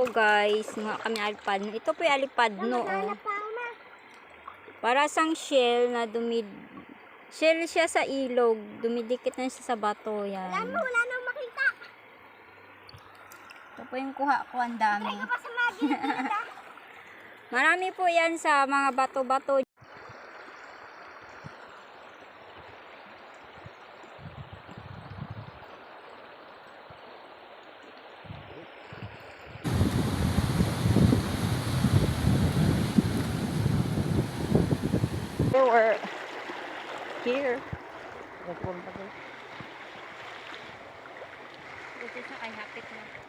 guys, mga kami alipad. Ito po yung alipad no. Oh. Para sang shell na shell siya sa ilog. Dumidikit na siya sa bato. Yan. Wala nang makita. Ito po yung kuha ko. Ang dami. Marami po yan sa mga bato-bato. We're here. Ito siya kay hapit na.